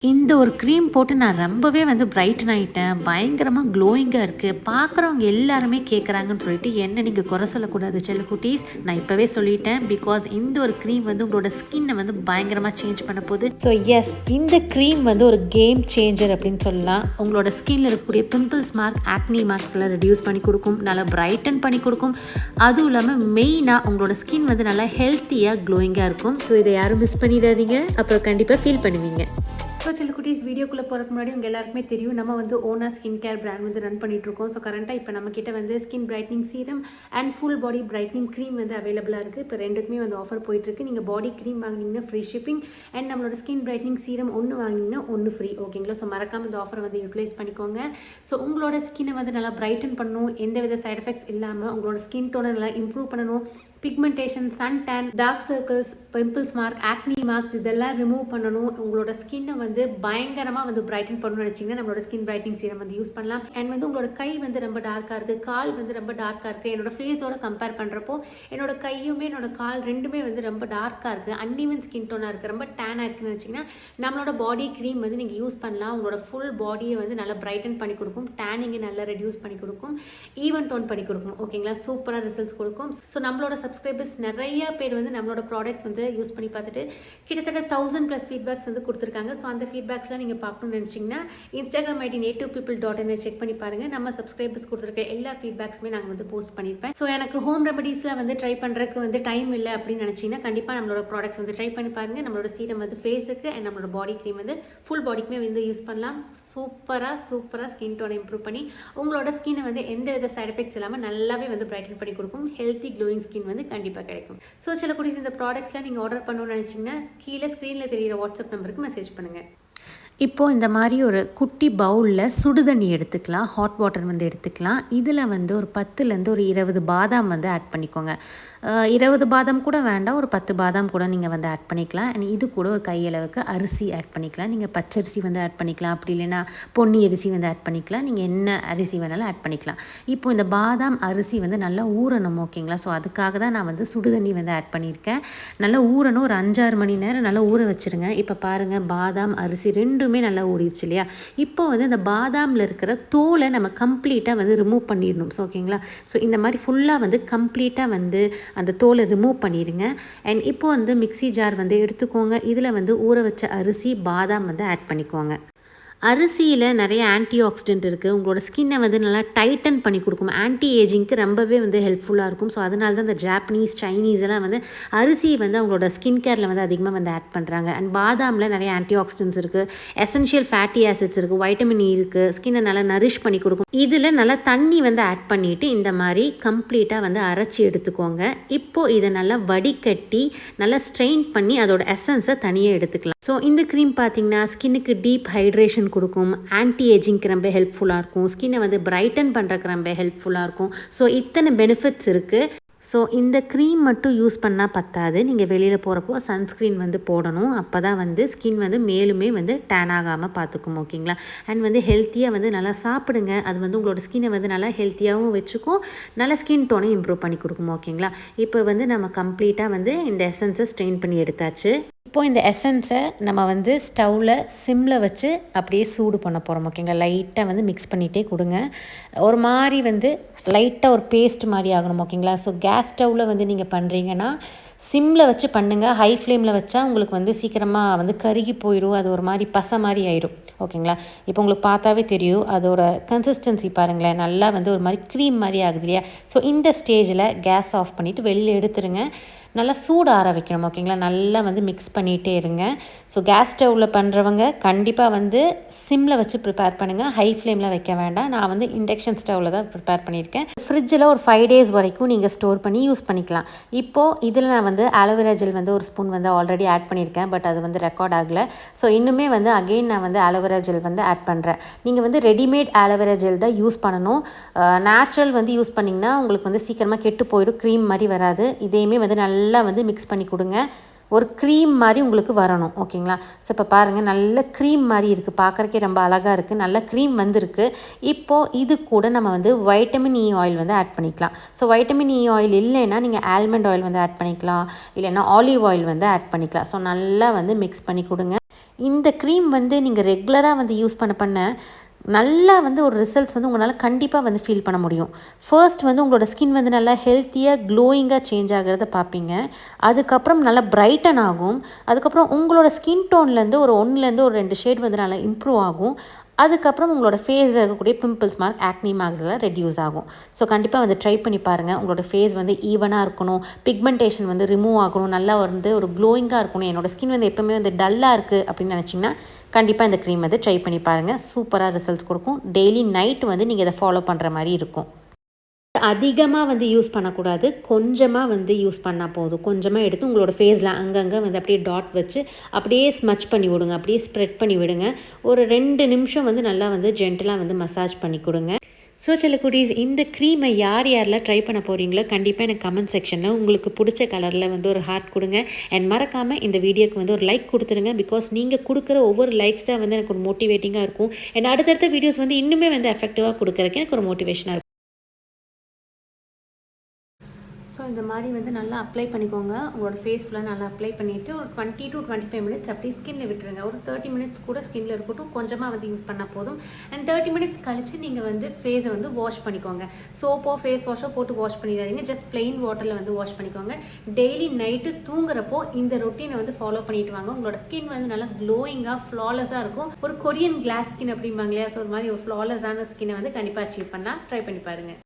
இந்த ஒரு க்ரீம் போட்டு நான் ரொம்பவே பிரைட்டன் ஆயிட்டேன். பயங்கரமா க்ளோயிங்கா இருக்கு. பார்க்குறவங்க எல்லாருமே கேட்குறாங்கன்னு சொல்லிட்டு என்ன நீங்க குறை சொல்லக்கூடாது செல்லக்குட்டீஸ். நான் இப்பவே சொல்லிட்டேன். பிகாஸ் இந்த ஒரு க்ரீம் உங்களோட ஸ்கின்னை பயங்கரமா சேஞ்ச் பண்ண போகுது. ஸோ எஸ், இந்த க்ரீம் ஒரு கேம் சேஞ்சர் அப்படின்னு சொல்லலாம். உங்களோட ஸ்கின்ல இருக்கக்கூடிய பிம்பிள்ஸ் மார்க், ஆக்னி மார்க்ஸ் எல்லாம் ரெடியூஸ் பண்ணி கொடுக்கும். நல்லா பிரைட்டன் பண்ணி கொடுக்கும். அதுவும் இல்லாமல் மெயினாக உங்களோட ஸ்கின் நல்லா ஹெல்த்தியாக க்ளோயிங்காக இருக்கும். ஸோ இதை யாரும் மிஸ் பண்ணிடாதீங்க. அப்புறம் கண்டிப்பாக ஃபீல் பண்ணுவீங்க. ஸோ செல்லக்குட்டீஸ், வீடியோக்குள்ளே போகிறதுக்கு முன்னாடி உங்கள் எல்லாருக்குமே தெரியும், நம்ம ஓனா ஸ்கின் கேர் பிராண்ட் ரன் பண்ணிகிட்ருக்கோம். ஸோ கரண்ட்டாக இப்போ நம்மக்கிட்ட skin brightening serum and full body brightening cream அவைலபிளாக இருக்குது. இப்போ ரெண்டுக்குமே ஆஃபர் போயிட்டுருக்கு. நீங்கள் பாடி க்ரீம் வாங்கினீங்கன்னா ஃப்ரீ ஷிப்பிங், அண்ட் நம்மளோட ஸ்கின் பிரைட்னிங் சீரம் ஒன்று வாங்கினீங்கன்னா ஒன்று ஃப்ரீ. ஓகேங்களா? ஸோ மறக்காமல் இந்த ஆஃபரை யூட்டிலைஸ் பண்ணிக்கோங்க. ஸோ உங்களோட ஸ்கின்னை நல்லா பிரைட்டன் பண்ணணும், எந்தவித சைட் எஃபெக்ட்ஸ் இல்லாமல் உங்களோட ஸ்கின் டோனை நல்லா இம்ப்ரூவ் பண்ணணும். Pigmentation, sun tan, dark circles, pimples mark, acne marks இதெல்லாம் ரிமூவ் பண்ணணும். உங்களோட ஸ்கின்னை பயங்கரமாக பிரைட்டன் பண்ணணும்னு நினச்சிங்கன்னா நம்மளோட ஸ்கின் பிரைட்னிங் சீரம் யூஸ் பண்ணலாம். அண்ட் உங்களோட கை ரொம்ப டார்க்காக இருக்குது, கால் ரொம்ப டார்க்காக இருக்குது. என்னோட ஃபேஸோட கம்பேர் பண்ணுறப்போ என்னோட கையுமே என்னோட கால் ரெண்டுமே ரொம்ப டார்க்காக இருக்குது, அன்இவன் ஸ்கின் டோனாக இருக்குது, ரொம்ப டேனாக இருக்குன்னு நினச்சிங்கன்னா நம்மளோட பாடி க்ரீம் நீங்கள் யூஸ் பண்ணலாம். உங்களோட ஃபுல் பாடியை நல்லா பிரைட்டன் பண்ணி கொடுக்கும், டேனிங்கை நல்லா ரெடியூஸ் பண்ணி கொடுக்கும், ஈவன் டோன் பண்ணி கொடுக்கும். ஓகேங்களா? சூப்பராக ரிசல்ட்ஸ் கொடுக்கும். ஸோ நம்மளோட சப்ஸ்கிரைபர்ஸ் நிறைய பேர் நம்மளோட ப்ராடக்ட்ஸ் யூஸ் பண்ணி பார்த்துட்டு கிட்டத்தட்ட 1000+ ஃபீட்பேக்ஸ் கொடுத்துருக்காங்க. ஸோ அந்த ஃபீட்பேக்ஸ்லாம் நீங்கள் பார்க்கணும்னு நினச்சிங்கன்னா இன்ஸ்டாகிராம் ஐடி nativpeople.in செக் பண்ணி பாருங்கள். நம்ம சப்ஸ்கிரைபர்ஸ் கொடுத்துருக்க எல்லா ஃபீட்பேக்ஸுமே நாங்கள் போஸ்ட் பண்ணியிருப்பேன். ஸோ எனக்கு ஹோம் ரெமடிஸில் ட்ரை பண்ணுறதுக்கு டைம் இல்லை அப்படின்னு நினச்சிங்கன்னா கண்டிப்பாக நம்மளோட ப்ராடக்ட்ஸ் ட்ரை பண்ணி பாருங்கள். நம்மளோட சீரம் ஃபேஸுக்கு அண்ட் நம்மளோட பாடி க்ரீம் ஃபுல் பாடிக்குமே யூஸ் பண்ணலாம். சூப்பராக ஸ்கின் டோனை இம்ப்ரூவ் பண்ணி உங்களோட ஸ்கின்னை எந்த வித சைட் எஃபெக்ட்ஸ் இல்லாமல் நல்லாவே பிரைட்டன் பண்ணி கொடுக்கும். ஹெல்த்தி க்ளோயிங் ஸ்கின் கண்டிப்பாக கிடைக்கும். ஸோ சில குட்டீஸ், இந்த ப்ராடக்ட்ஸ்லாம் நீங்கள் ஆர்டர் பண்ணணும்னு நினச்சிங்கன்னா கீழே ஸ்க்ரீனில் தெரியிற வாட்ஸ்அப் நம்பருக்கு மெசேஜ் பண்ணுங்கள். இப்போது இந்த மாதிரி ஒரு குட்டி பவுலில் சுடுதண்ணி எடுத்துக்கலாம், ஹாட் வாட்டர் எடுத்துக்கலாம். இதில் ஒரு 10லேருந்து ஒரு 20 பாதாம் ஆட் பண்ணிக்கோங்க. 20 பாதாம் கூட வேண்டாம், ஒரு 10 பாதாம் கூட நீங்கள் ஆட் பண்ணிக்கலாம். அண்ட் இது கூட ஒரு கையளவுக்கு அரிசி ஆட் பண்ணிக்கலாம். நீங்கள் பச்சரிசி ஆட் பண்ணிக்கலாம், அப்படி இல்லைன்னா பொன்னி அரிசி ஆட் பண்ணிக்கலாம். நீங்கள் என்ன அரிசி வேணாலும் ஆட் பண்ணிக்கலாம். இப்போது இந்த பாதாம் அரிசி நல்லா ஊறணும். ஓகேங்களா? ஸோ அதுக்காக தான் நான் சுடுதண்ணி ஆட் பண்ணியிருக்கேன். நல்லா ஊறணும், ஒரு 5-6 மணி நேரம் நல்லா ஊற வச்சுருங்க. இப்போ பாருங்கள், பாதாம் அரிசி ரெண்டுமே நல்லா ஊறிடுச்சு இல்லையா? இப்போ இந்த பாதாமில் இருக்கிற தோலை நம்ம கம்ப்ளீட்டாக ரிமூவ் பண்ணிடணும். ஸோ ஓகேங்களா? ஸோ இந்த மாதிரி ஃபுல்லாக கம்ப்ளீட்டாக அந்த தோலை ரிமூவ் பண்ணிடுங்க. அண்ட் இப்போ மிக்ஸி ஜார் எடுத்துக்கோங்க. இதில் ஊற வச்ச அரிசி, பாதாம் ஆட் பண்ணிக்கோங்க. அரிசியில் நிறைய ஆன்டி ஆக்சிடென்ட் இருக்குது. உங்களோட ஸ்கின்னை நல்லா டைட்டன் பண்ணி கொடுக்கும். ஆன்டி ஏஜிங்க்கு ரொம்பவே ஹெல்ப்ஃபுல்லாக இருக்கும். ஸோ அதனால தான் இந்த ஜாப்பனீஸ், சைனீஸ் எல்லாம் அரிசி அவங்களோட ஸ்கின் கேரில் அதிகமாக ஆட் பண்ணுறாங்க. அண்ட் பாதாமில் நிறைய ஆன்டி ஆக்சிடென்ட்ஸ் இருக்குது, எசென்ஷியல் ஃபேட்டி ஆசிட்ஸ் இருக்குது, வைட்டமின் இ இருக்குது, ஸ்கின்னை நல்லா நரிஷ் பண்ணி கொடுக்கும். இதில் நல்லா தண்ணி ஆட் பண்ணிவிட்டு இந்த மாதிரி கம்ப்ளீட்டாக அரைச்சி எடுத்துக்கோங்க. இப்போது இதை நல்லா வடிகட்டி நல்லா ஸ்ட்ரெயின் பண்ணி அதோட எசன்ஸை தனியாக எடுத்துக்கலாம். ஸோ இந்த க்ரீம் பார்த்திங்கன்னா ஸ்கின்னுக்கு டீப் ஹைட்ரேஷன் கொடுக்கும், ஆன்டி ஏஜிங்க்கு ரொம்ப ஹெல்ப்ஃபுல்லாக இருக்கும், ஸ்கின்னை பிரைட்டன் பண்ணுறதுக்கு ரொம்ப ஹெல்ப்ஃபுல்லாக இருக்கும். ஸோ இத்தனை பெனிஃபிட்ஸ் இருக்குது. ஸோ இந்த க்ரீம் மட்டும் யூஸ் பண்ணால் பத்தாது, நீங்கள் வெளியில் போகிறப்போ சன்ஸ்க்ரீன் போடணும். அப்போ தான் ஸ்கின் மேலுமே டேன் ஆகாமல் பார்த்துக்கும். ஓகேங்களா? அண்ட் ஹெல்த்தியாக நல்லா சாப்பிடுங்க. அது உங்களோட ஸ்கின்னை நல்லா ஹெல்த்தியாகவும் வச்சுக்கும், நல்லா ஸ்கின் டோனை இம்ப்ரூவ் பண்ணி கொடுக்கும். ஓகேங்களா? இப்போ நம்ம கம்ப்ளீட்டாக இந்த எசன்ஸை ஸ்ட்ரெயின் பண்ணி எடுத்தாச்சு. இப்போது இந்த எசன்ஸை நம்ம ஸ்டவ்வில் சிம்மில் வச்சு அப்படியே சூடு பண்ண போகிறோம். ஓகேங்களா? லைட்டாக மிக்ஸ் பண்ணிகிட்டே கொடுங்க. ஒரு மாதிரி லைட்டாக ஒரு பேஸ்ட் மாதிரி ஆகணும். ஓகேங்களா? ஸோ கேஸ் ஸ்டவ்வில் நீங்கள் பண்ணுறீங்கன்னா சிம்மில் வச்சு பண்ணுங்கள். ஹை ஃப்ளேமில் வச்சா உங்களுக்கு சீக்கிரமாக கருகி போயிடும், அது ஒரு மாதிரி பசை மாதிரி ஆயிடும். ஓகேங்களா? இப்போ உங்களுக்கு பார்த்தாவே தெரியும், அதோட கன்சிஸ்டன்சி பாருங்களேன், நல்லா ஒரு மாதிரி க்ரீம் மாதிரி ஆகுது இல்லையா? ஸோ இந்த ஸ்டேஜில் கேஸ் ஆஃப் பண்ணிவிட்டு வெளியில் எடுத்துருங்க. நல்லா சூடு ஆற வைக்கணும். ஓகேங்களா? நல்லா மிக்ஸ் பண்ணிகிட்டே இருங்க. ஸோ கேஸ் ஸ்டவ்வில் பண்ணுறவங்க கண்டிப்பாக சிம்மில் வச்சு ப்ரிப்பேர் பண்ணுங்கள், ஹை ஃப்ளேமில் வைக்க வேண்டாம். நான் இண்டக்ஷன் ஸ்டவ்வில் தான் ப்ரிப்பேர் பண்ணியிருக்கேன். ஃப்ரிட்ஜில் ஒரு 5 days வரைக்கும் நீங்கள் ஸ்டோர் பண்ணி யூஸ் பண்ணிக்கலாம். இப்போது இதில் நான் ஆலோவேரா ஜெல் ஒரு ஸ்பூன் ஆல்ரெடி ஆட் பண்ணியிருக்கேன், பட் அது ரெக்கார்ட் ஆகலை. ஸோ இன்னுமே அகெயின் நான் ஆலோவேரா ஜெல் ஆட் பண்ணுறேன். நீங்கள் ரெடிமேட் ஆலோவேரா ஜெல் தான் யூஸ் பண்ணணும். நேச்சுரல் யூஸ் பண்ணிங்கன்னா உங்களுக்கு சீக்கிரமாக கெட்டு போயிடும், க்ரீம் மாதிரி வராது. இதையுமே நல்லா மிக்ஸ் பண்ணி கொடுங்க. ஒரு க்ரீம் மாதிரி உங்களுக்கு வரணும். ஓகேங்களா? ஸோ இப்போ பாருங்கள், நல்ல க்ரீம் மாதிரி இருக்குது, பார்க்குறக்கே ரொம்ப அழகாக இருக்குது, நல்ல க்ரீம் வந்திருக்கு. இப்போது இது கூட நம்ம வைட்டமின் இ ஆயில் ஆட் பண்ணிக்கலாம். ஸோ வைட்டமின் இ ஆயில் இல்லைன்னா நீங்கள் ஆல்மண்ட் ஆயில் ஆட் பண்ணிக்கலாம், இல்லைன்னா ஆலிவ் ஆயில் ஆட் பண்ணிக்கலாம். ஸோ நல்லா மிக்ஸ் பண்ணி கொடுங்க. இந்த க்ரீம் வந்து நீங்கள் ரெகுலராக வந்து யூஸ் பண்ண நல்லா வந்து ஒரு ரிசல்ட்ஸ் வந்து உங்களால் கண்டிப்பாக வந்து ஃபீல் பண்ண முடியும். ஃபர்ஸ்ட் வந்து உங்களோட ஸ்கின் வந்து நல்லா ஹெல்த்தியாக க்ளோயிங்காக சேஞ்ச் ஆகிறத பார்ப்பீங்க. அதுக்கப்புறம் நல்லா பிரைட்டன் ஆகும். அதுக்கப்புறம் உங்களோட ஸ்கின் டோன்லேருந்து ஒரு 1லேருந்து ஒரு 2 ஷேட் வந்து நல்லா இம்ப்ரூவ் ஆகும். அதுக்கப்புறம் உங்களோட ஃபேஸில் இருக்கக்கூடிய பிம்பிள்ஸ் மார்க், ஆக்னி மார்க்ஸ்லாம் ரெடியூஸ் ஆகும். ஸோ கண்டிப்பாக வந்து ட்ரை பண்ணி பாருங்கள். உங்களோட ஃபேஸ் வந்து ஈவனாக இருக்கணும், பிக்மெண்டேஷன் வந்து ரிமூவ் ஆகணும், நல்லா வந்து ஒரு க்ளோயிங்காக இருக்கணும், என்னோடய ஸ்கின் வந்து எப்போவுமே வந்து டல்லாக இருக்குது அப்படின்னு நினச்சிங்கன்னா கண்டிப்பாக இந்த க்ரீம் வந்து ட்ரை பண்ணி பாருங்கள். சூப்பராக ரிசல்ட்ஸ் கொடுக்கும். டெய்லி நைட் வந்து நீங்கள் இதை ஃபாலோ பண்ணுற மாதிரி இருக்கும். அதிகமாக வந்து யூஸ் பண்ணக்கூடாது, கொஞ்சமாக வந்து யூஸ் பண்ணால் போதும். கொஞ்சமாக எடுத்து உங்களோட ஃபேஸில் அங்கங்கே வந்து அப்படியே டாட் வச்சு அப்படியே ஸ்மச் பண்ணி விடுங்க, அப்படியே ஸ்ப்ரெட் பண்ணி விடுங்க. ஒரு 2 நிமிஷம் வந்து நல்லா வந்து ஜென்டலாக வந்து மசாஜ் பண்ணி கொடுங்க. ஸோ செல்லக்குட்டீஸ், இந்த க்ரீமை யாரெல்லாம் ட்ரை பண்ண போகிறீங்களோ கண்டிப்பாக எனக்கு கமெண்ட் செக்ஷனில் உங்களுக்கு பிடிச்ச கலரில் வந்து ஒரு ஹார்ட் கொடுங்க. அண்ட் மறக்காமல் இந்த வீடியோக்கு வந்து ஒரு லைக் கொடுத்துருங்க. பிகாஸ் நீங்கள் கொடுக்குற ஒவ்வொரு லைக்ஸ் தான் வந்து எனக்கு ஒரு மோட்டிவேட்டிங்காக இருக்கும். அண்ட் அடுத்தடுத்த வீடியோஸ் வந்து இன்னுமே வந்து எஃபெக்டிவாக கொடுக்குறதுக்கு எனக்கு ஒரு மோட்டிவேஷனாக இருக்கும். ஸோ இந்த மாதிரி வந்து நல்லா அப்ளை பண்ணிக்கோங்க. உங்களோட ஃபேஸ் ஃபுல்லாக நல்லா அப்ளை பண்ணிவிட்டு ஒரு 20 to 25 மினிட்ஸ் அப்படியே ஸ்கின்ல விட்டுருங்க. ஒரு 30 மினிட்ஸ் கூட ஸ்கின்ல இருக்கட்டும், கொஞ்சமாக வந்து யூஸ் பண்ணால் போதும். அண்ட் 30 மினிட்ஸ் கழித்து நீங்கள் வந்து ஃபேஸை வந்து வாஷ் பண்ணிக்கோங்க. சோப்போ ஃபேஸ் வாஷோ போட்டு வாஷ் பண்ணிடாதீங்க. ஜஸ்ட் பிளெயின் வாட்டரில் வந்து வாஷ் பண்ணிக்கோங்க. டெய்லி நைட்டு தூங்குறப்போ இந்த ரொட்டீனை வந்து ஃபாலோ பண்ணிட்டு வாங்க. உங்களோட ஸ்கின் வந்து நல்லா க்ளோயிங்காக ஃப்ளாலஸாக இருக்கும். ஒரு கொரியன் கிளாஸ் ஸ்கின் அப்படிம்பாங்க இல்லையா, ஸோ ஒரு மாதிரி ஒரு ஃப்ளாலஸான ஸ்கின்னை வந்து கண்டிப்பாக அச்சீவ் பண்ணலாம். ட்ரை பண்ணி பாருங்கள்.